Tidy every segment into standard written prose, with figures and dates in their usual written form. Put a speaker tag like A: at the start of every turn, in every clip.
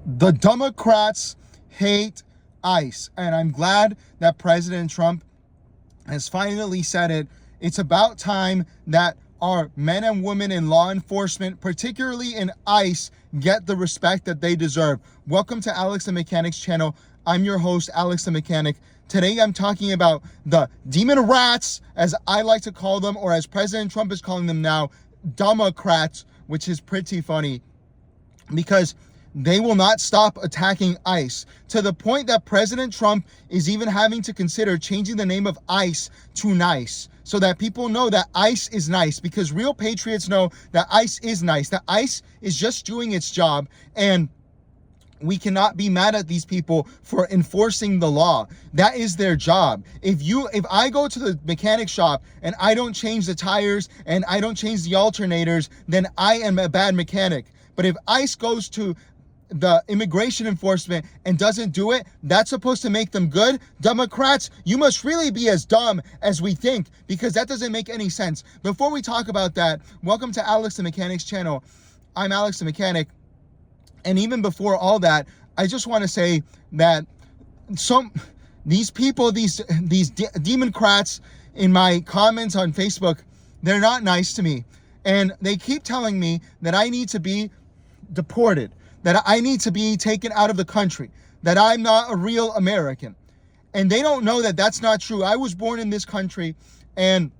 A: The Democrats hate ICE, and I'm glad that President Trump has finally said it. It's about time that our men and women in law enforcement, particularly in ICE, get the respect that they deserve. Welcome to Alex the Mechanic's channel. I'm your host, Alex the Mechanic. Today I'm talking about the demon rats, as I like to call them, or as President Trump is calling them now, Democrats, which is pretty funny because they will not stop attacking ICE, to the point that President Trump is even having to consider changing the name of ICE to NICE, so that people know that ICE is nice, because real patriots know that ICE is nice, that ICE is just doing its job, and we cannot be mad at these people for enforcing the law. That is their job. If I go to the mechanic shop and I don't change the tires and I don't change the alternators, then I am a bad mechanic. But if ICE goes to the immigration enforcement and doesn't do it, that's supposed to make them good? Democrats, you must really be as dumb as we think, because that doesn't make any sense. Before we talk about that, welcome to Alex the Mechanic's channel. I'm Alex the Mechanic. And even before all that, I just want to say that these people, these Democrats in my comments on Facebook, they're not nice to me. And they keep telling me that I need to be deported, that I need to be taken out of the country, that I'm not a real American. And they don't know that that's not true. I was born in this country and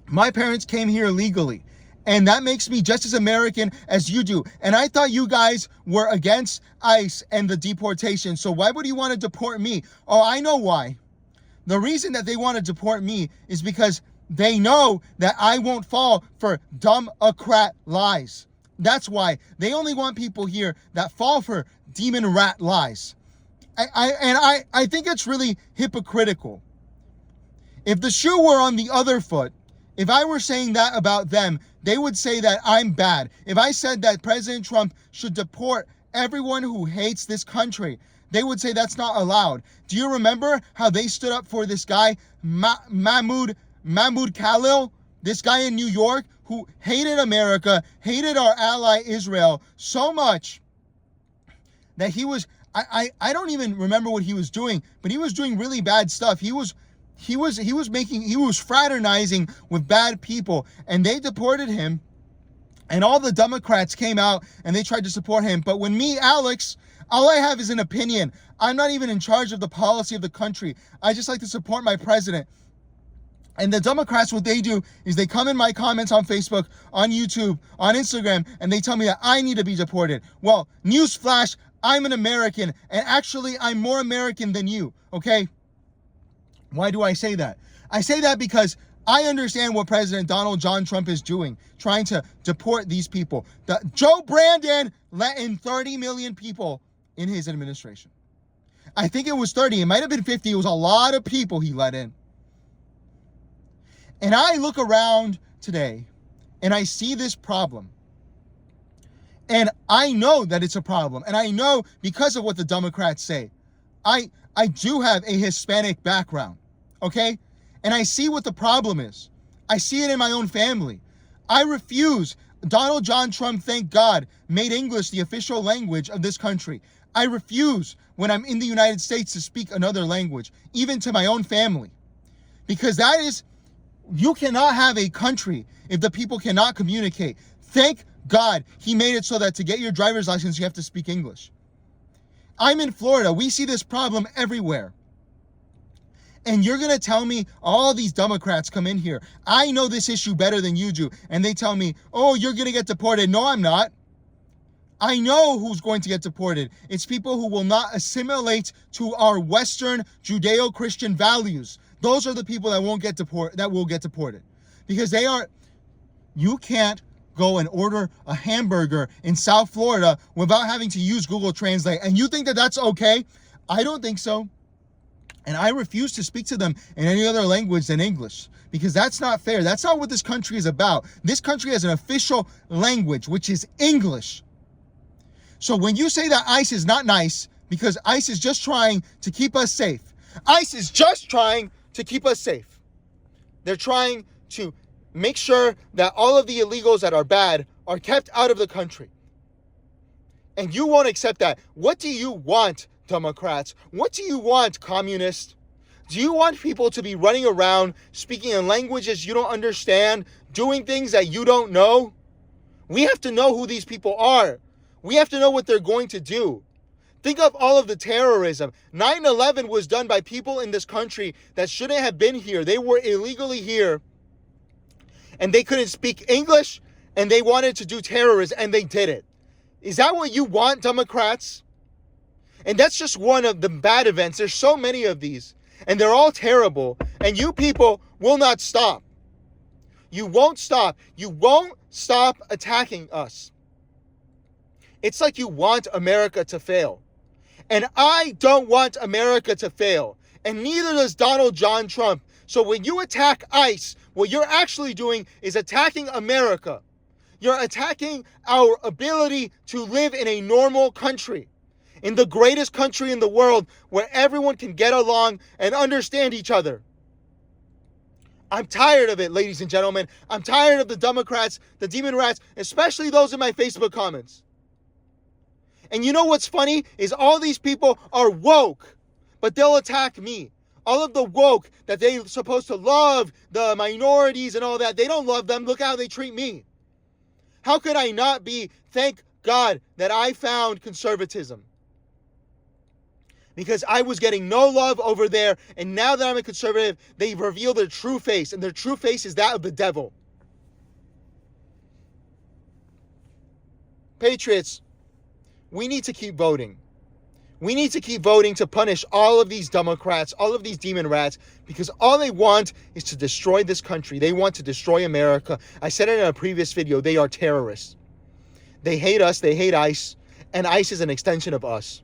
A: my parents came here legally. And that makes me just as American as you do. And I thought you guys were against ICE and the deportation. So why would you want to deport me? Oh, I know why. The reason that they want to deport me is because they know that I won't fall for Democrat lies. That's why. They only want people here that fall for demon rat lies. I think it's really hypocritical. If the shoe were on the other foot, if I were saying that about them, they would say that I'm bad. If I said that President Trump should deport everyone who hates this country, they would say that's not allowed. Do you remember how they stood up for this guy, Mahmoud Khalil, this guy in New York who hated America, hated our ally Israel so much that he was, I don't even remember what he was doing, but he was doing really bad stuff. He was fraternizing with bad people, and they deported him, and all the Democrats came out and they tried to support him. But when me, Alex, all I have is an opinion. I'm not even in charge of the policy of the country. I just like to support my president. And the Democrats, what they do is they come in my comments on Facebook, on YouTube, on Instagram, and they tell me that I need to be deported. Well, newsflash, I'm an American, and actually I'm more American than you, okay? Why do I say that? I say that because I understand what President Donald John Trump is doing, trying to deport these people. Joe Brandon let in 30 million people in his administration. I think it was 30. It might have been 50. It was a lot of people he let in. And I look around today and I see this problem. And I know that it's a problem. And I know because of what the Democrats say. I do have a Hispanic background. Okay? And I see what the problem is. I see it in my own family. I refuse. Donald John Trump, thank God, made English the official language of this country. I refuse when I'm in the United States to speak another language, even to my own family. Because you cannot have a country if the people cannot communicate. Thank God he made it so that to get your driver's license, you have to speak English. I'm in Florida. We see this problem everywhere. And you're going to tell me all these Democrats come in here. I know this issue better than you do. And they tell me, oh, you're going to get deported. No, I'm not. I know who's going to get deported. It's people who will not assimilate to our Western Judeo-Christian values. Those are the people that will get deported. Because you can't go and order a hamburger in South Florida without having to use Google Translate. And you think that that's okay? I don't think so. And I refuse to speak to them in any other language than English, because that's not fair. That's not what this country is about. This country has an official language, which is English. So when you say that ICE is not nice, because ICE is just trying to keep us safe. ICE is just trying to keep us safe. They're trying to make sure that all of the illegals that are bad are kept out of the country. And you won't accept that. What do you want, Democrats? What do you want, communists? Do you want people to be running around speaking in languages you don't understand, doing things that you don't know? We have to know who these people are. We have to know what they're going to do. Think of all of the terrorism. 9/11 was done by people in this country that shouldn't have been here. They were illegally here, and they couldn't speak English, and they wanted to do terrorism, and they did it. Is that what you want, Democrats? And that's just one of the bad events. There's so many of these, and they're all terrible, and you people will not stop. You won't stop. You won't stop attacking us. It's like you want America to fail. And I don't want America to fail. And neither does Donald John Trump. So when you attack ICE, what you're actually doing is attacking America. You're attacking our ability to live in a normal country, in the greatest country in the world where everyone can get along and understand each other. I'm tired of it, ladies and gentlemen. I'm tired of the Democrats, the demon rats, especially those in my Facebook comments. And you know what's funny is all these people are woke, but they'll attack me. All of the woke that they're supposed to love, the minorities and all that, they don't love them. Look how they treat me. How could I not be? Thank God that I found conservatism. Because I was getting no love over there, and now that I'm a conservative, they reveal their true face, and their true face is that of the devil. Patriots, we need to keep voting. We need to keep voting to punish all of these Democrats, all of these demon rats, because all they want is to destroy this country. They want to destroy America. I said it in a previous video, they are terrorists. They hate us, they hate ICE, and ICE is an extension of us.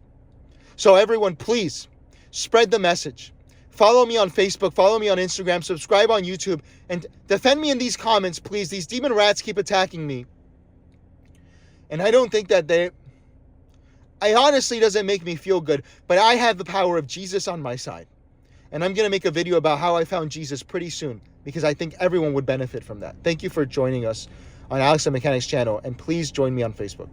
A: So everyone, please spread the message. Follow me on Facebook, follow me on Instagram, subscribe on YouTube, and defend me in these comments, please. These demon rats keep attacking me. And I don't think that I honestly doesn't make me feel good, but I have the power of Jesus on my side. And I'm going to make a video about how I found Jesus pretty soon, because I think everyone would benefit from that. Thank you for joining us on Alex the Mechanic's channel, and please join me on Facebook.